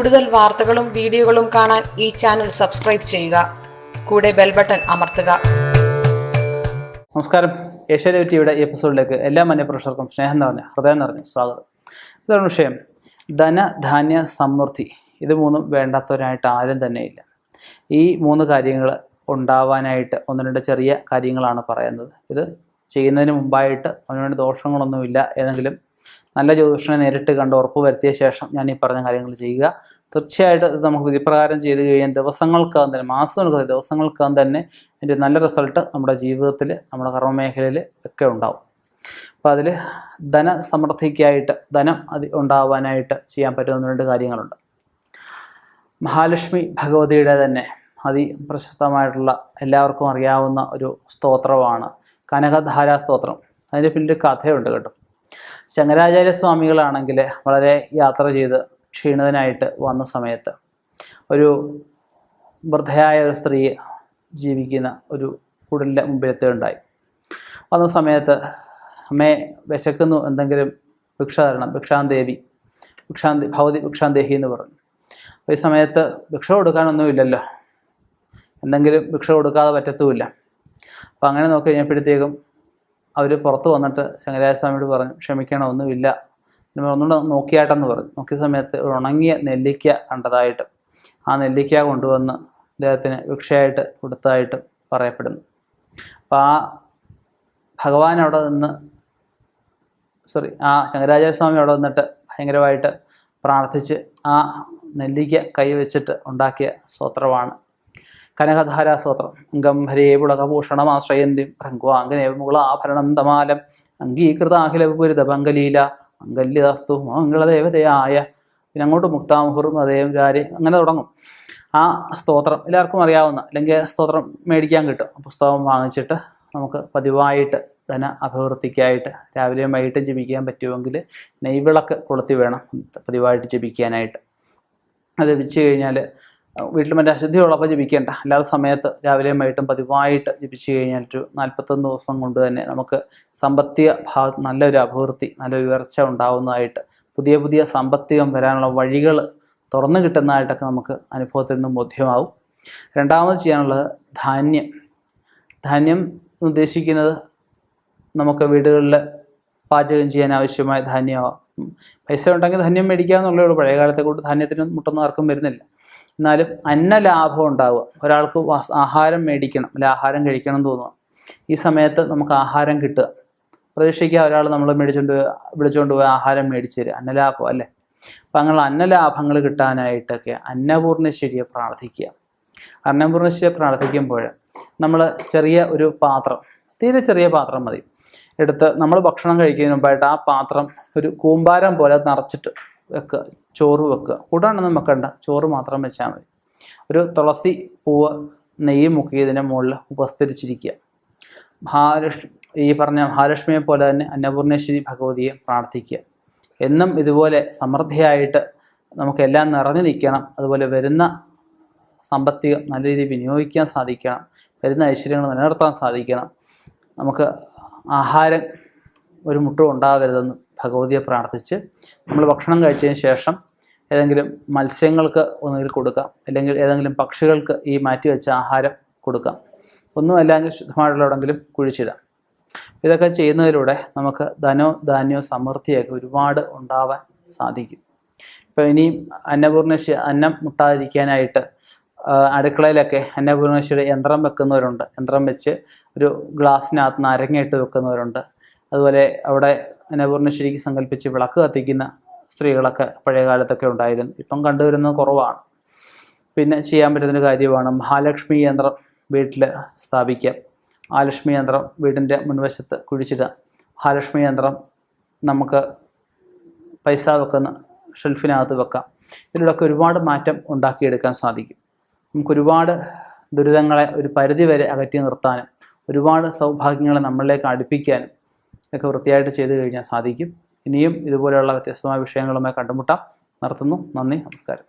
കൂടുതൽ വാർത്തകളും വീഡിയോകളും കാണാൻ ഈ ചാനൽ സബ്സ്ക്രൈബ് ചെയ്യുക. കൂടെ ബെൽ ബട്ടൺ അമർത്തുക. നമസ്കാരം. ഏഷ്യാനെറ്റ് ടിവിയുടെ ഈ എപ്പിസോഡിലേക്ക് എല്ലാ മാന്യപ്രേക്ഷകർക്കും ഹൃദയം നിറഞ്ഞ സ്വാഗതം. ഇതാണ് വിഷയം. ധനധാന്യ സമൃദ്ധി. ഇത് മൂന്നും വേണ്ടാത്തവരായിട്ട് ആരും തന്നെയില്ല. ഈ മൂന്ന് കാര്യങ്ങൾ ഉണ്ടാവാനായിട്ട് ഒന്ന് രണ്ട് ചെറിയ കാര്യങ്ങളാണ് പറയുന്നത്. ഇത് ചെയ്യുന്നതിന് മുമ്പായിട്ട് അവനുവേണ്ടി ദോഷങ്ങളൊന്നുമില്ല ഏതെങ്കിലും നല്ല ജ്യോതിഷനെ നേരിട്ട് കണ്ട് ഉറപ്പ് വരുത്തിയ ശേഷം ഞാൻ ഈ പറഞ്ഞ കാര്യങ്ങൾ ചെയ്യുക. തീർച്ചയായിട്ടും ഇത് നമുക്ക് വിധിപ്രകാരം ചെയ്ത് കഴിയാൻ ദിവസങ്ങൾക്കകം തന്നെ, മാസങ്ങൾക്ക് ദിവസങ്ങൾക്കകം തന്നെ ഇതിൻ്റെ നല്ല റിസൾട്ട് നമ്മുടെ ജീവിതത്തിൽ, നമ്മുടെ കർമ്മമേഖലയിൽ ഒക്കെ ഉണ്ടാവും. അപ്പോൾ അതിൽ ധനസമൃദ്ധിക്കായിട്ട്, ധനം ഉണ്ടാവാനായിട്ട് ചെയ്യാൻ പറ്റുന്ന രണ്ട് കാര്യങ്ങളുണ്ട്. മഹാലക്ഷ്മി ഭഗവതിയുടെ തന്നെ അതിപ്രശസ്തമായിട്ടുള്ള എല്ലാവർക്കും അറിയാവുന്ന ഒരു സ്തോത്രമാണ് കനകധാരാ സ്തോത്രം. അതിൻ്റെ പിന്നിൽ കഥയുണ്ട് കേട്ടോ. ശങ്കരാചാര്യ സ്വാമികളാണെങ്കിൽ വളരെ യാത്ര ചെയ്ത് ക്ഷീണിതനായിട്ട് വന്ന സമയത്ത് ഒരു വൃദ്ധയായ ഒരു സ്ത്രീ ജീവിക്കുന്ന ഒരു കുടിലിൻ്റെ മുമ്പിലെത്തുകയുണ്ടായി. വന്ന സമയത്ത് അമ്മേ വിശക്കുന്നു, എന്തെങ്കിലും ഭിക്ഷ തരണം, ഭഗവതി ഭിക്ഷാന്തേഹി എന്ന് പറഞ്ഞു. അപ്പോൾ ഈ സമയത്ത് ഭിക്ഷ കൊടുക്കാനൊന്നുമില്ലല്ലോ, എന്തെങ്കിലും ഭിക്ഷ കൊടുക്കാതെ പറ്റത്തുമില്ല. അപ്പോൾ അങ്ങനെ നോക്കി കഴിഞ്ഞപ്പോഴത്തേക്കും അവർ പുറത്ത് വന്നിട്ട് ശങ്കരാചാര്യ സ്വാമിയോട് പറഞ്ഞു, ക്ഷമിക്കണം, ഒന്നുമില്ല, ഒന്നുകൂടെ നോക്കിയാട്ടെന്ന് പറഞ്ഞു. നോക്കിയ സമയത്ത് ഒരു ഉണങ്ങിയ നെല്ലിക്ക കണ്ടതായിട്ട് ആ നെല്ലിക്ക കൊണ്ടുവന്ന് അദ്ദേഹത്തിന് ഭിക്ഷയായിട്ട് കൊടുത്തതായിട്ട് പറയപ്പെടുന്നു. അപ്പോൾ ആ ഭഗവാൻ അവിടെ നിന്ന് ശങ്കരാചാര്യ സ്വാമി അവിടെ നിന്നിട്ട് ഭയങ്കരമായിട്ട് പ്രാർത്ഥിച്ച് ആ നെല്ലിക്ക കൈവച്ചിട്ട് ഉണ്ടാക്കിയ സ്തോത്രമാണ് കനകധാരാ സ്തോത്രം. ഗംഭരേ പുളകഭൂഷണമാശ്രയന്തി ഭ്രംഗ്വാംഗനേമുകളാഭരണം തമാലം അംഗീകൃതാഖിലപുരിത പങ്കലീല മംഗല്യദാസ്തു മംഗളദേവതയായ. പിന്നെ അങ്ങോട്ട് മുക്താമുഹുറും അതേവരാര്, അങ്ങനെ തുടങ്ങും. ആ സ്തോത്രം എല്ലാവർക്കും അറിയാവുന്ന, അല്ലെങ്കിൽ സ്തോത്രം മേടിക്കാൻ കിട്ടും. പുസ്തകം വാങ്ങിച്ചിട്ട് നമുക്ക് പതിവായിട്ട് ധന അഭിവൃദ്ധിക്കായിട്ട് രാവിലെയും വൈകിട്ടും ജപിക്കാൻ പറ്റുമെങ്കിൽ നെയ്വിളക്ക് കൊളുത്തി വേണം പതിവായിട്ട് ജപിക്കാനായിട്ട്. അത് ജപിച്ചു കഴിഞ്ഞാൽ വീട്ടിൽ മറ്റേ അശുദ്ധിയുള്ളപ്പോൾ ജപിക്കേണ്ട, അല്ലാത്ത സമയത്ത് രാവിലെയും വൈകിട്ടും പതിവായിട്ട് ജപിച്ചു കഴിഞ്ഞാൽ ഒരു 41 ദിവസം കൊണ്ട് തന്നെ നമുക്ക് സാമ്പത്തിക ഭാഗത്ത് നല്ലൊരു അഭിവൃദ്ധി, നല്ലൊരു ഉയർച്ച ഉണ്ടാകുന്നതായിട്ട്, പുതിയ പുതിയ സാമ്പത്തികം വരാനുള്ള വഴികൾ തുറന്നു കിട്ടുന്നതായിട്ടൊക്കെ നമുക്ക് അനുഭവത്തിൽ നിന്നും ബോധ്യമാവും. രണ്ടാമത് ചെയ്യാനുള്ളത് ധാന്യം ഉദ്ദേശിക്കുന്നത് നമുക്ക് വീടുകളിൽ പാചകം ചെയ്യാൻ ആവശ്യമായ ധാന്യമാവാം. പൈസ ഉണ്ടെങ്കിൽ ധാന്യം മേടിക്കാമെന്നുള്ളേ ഉള്ളൂ. പഴയ കാലത്തെ കൊണ്ട് ധാന്യത്തിന് മുട്ടൊന്നും ആർക്കും വരുന്നില്ല. എന്നാലും അന്നലാഭം ഉണ്ടാവുക. ഒരാൾക്ക് ആഹാരം മേടിക്കണം, അല്ലെ ആഹാരം കഴിക്കണം എന്ന് തോന്നുക. ഈ സമയത്ത് നമുക്ക് ആഹാരം കിട്ടുക, പ്രതീക്ഷിക്കുക ഒരാൾ നമ്മൾ വിളിച്ചുകൊണ്ട് പോയി ആഹാരം മേടിച്ചു തരിക, അന്നലാഭം അല്ലേ. അപ്പം അങ്ങനെ അന്നലാഭങ്ങൾ കിട്ടാനായിട്ടൊക്കെ അന്നപൂർണേശ്വരിയെ പ്രാർത്ഥിക്കുക. അന്നപൂർണേശ്വരിയെ പ്രാർത്ഥിക്കുമ്പോൾ നമ്മൾ ചെറിയ ഒരു പാത്രം, തീരെ ചെറിയ പാത്രം മതി, എടുത്ത് നമ്മൾ ഭക്ഷണം കഴിക്കുന്നതിന് മുമ്പായിട്ട് ആ പാത്രം ഒരു കൂമ്പാരം പോലെ നിറച്ചിട്ട് വെക്കുക. ചോറ് വെക്കുക, കൂടാണ്ടൊന്നും വെക്കണ്ട, ചോറ് മാത്രം വെച്ചാൽ മതി. ഒരു തുളസി പൂവ് നെയ്യ് മുക്കിയതിൻ്റെ മുകളിൽ ഉപസ്ഥിരിച്ചിരിക്കുക. ഈ പറഞ്ഞ മഹാലക്ഷ്മിയെ പോലെ തന്നെ അന്നപൂർണേശ്വരി ഭഗവതിയെ പ്രാർത്ഥിക്കുക. എന്നും ഇതുപോലെ സമൃദ്ധിയായിട്ട് നമുക്കെല്ലാം നിറഞ്ഞു നിൽക്കണം. അതുപോലെ വരുന്ന സാമ്പത്തികം നല്ല രീതിയിൽ വിനിയോഗിക്കാൻ സാധിക്കണം. വരുന്ന ഐശ്വര്യങ്ങൾ നിലനിർത്താൻ സാധിക്കണം. നമുക്ക് ആഹാരം ഒരു മുട്ടും ഉണ്ടാകരുതെന്ന് ഭഗവതിയെ പ്രാർത്ഥിച്ച് നമ്മൾ ഭക്ഷണം കഴിച്ചതിന് ശേഷം ഏതെങ്കിലും മത്സ്യങ്ങൾക്ക് ഒന്നുകിൽ കൊടുക്കാം, അല്ലെങ്കിൽ ഏതെങ്കിലും പക്ഷികൾക്ക് ഈ മാറ്റിവെച്ച ആഹാരം കൊടുക്കാം. ഒന്നും അല്ലെങ്കിൽ ശുദ്ധമായിട്ടുള്ള എവിടെയെങ്കിലും കുഴിച്ചിടാം. ഇതൊക്കെ ചെയ്യുന്നതിലൂടെ നമുക്ക് ധാന്യവും സമൃദ്ധിയൊക്കെ ഒരുപാട് ഉണ്ടാവാൻ സാധിക്കും. ഇപ്പോൾ ഇനിയും അന്നം മുട്ടാതിരിക്കാനായിട്ട് അടുക്കളയിലൊക്കെ അന്നപൂർണേശ്വരി യന്ത്രം വെക്കുന്നവരുണ്ട്. യന്ത്രം വെച്ച് ഒരു ഗ്ലാസ്സിനകത്ത് നാരങ്ങയിട്ട് വെക്കുന്നവരുണ്ട്. അതുപോലെ അവിടെ അന്നപൂർണേശ്വരിക്ക് സങ്കല്പിച്ച് വിളക്ക് കത്തിക്കുന്ന സ്ത്രീകളൊക്കെ പഴയ കാലത്തൊക്കെ ഉണ്ടായിരുന്നു. ഇപ്പം കണ്ടുവരുന്നത് കുറവാണ്. പിന്നെ ചെയ്യാൻ പറ്റുന്നൊരു കാര്യമാണ് മഹാലക്ഷ്മി യന്ത്രം വീട്ടിൽ സ്ഥാപിക്കാം. മഹാലക്ഷ്മി യന്ത്രം വീടിൻ്റെ മുൻവശത്ത് കുഴിച്ചിടുക. മഹാലക്ഷ്മി യന്ത്രം നമുക്ക് പൈസ വെക്കുന്ന ഷെൽഫിനകത്ത് വെക്കാം. ഇതിലൂടെയൊക്കെ ഒരുപാട് മാറ്റം ഉണ്ടാക്കിയെടുക്കാൻ സാധിക്കും. നമുക്കൊരുപാട് ദുരിതങ്ങളെ ഒരു പരിധി വരെ അകറ്റി നിർത്താനും ഒരുപാട് സൗഭാഗ്യങ്ങളെ നമ്മളിലേക്ക് അടുപ്പിക്കാനും ഒക്കെ വൃത്തിയായിട്ട് ചെയ്തു കഴിഞ്ഞാൽ സാധിക്കും. ഇനിയും ഇതുപോലെയുള്ള വ്യത്യസ്തമായ വിഷയങ്ങളുമായി കണ്ടുമുട്ടാം. നിർത്തുന്നു. നന്ദി, നമസ്കാരം.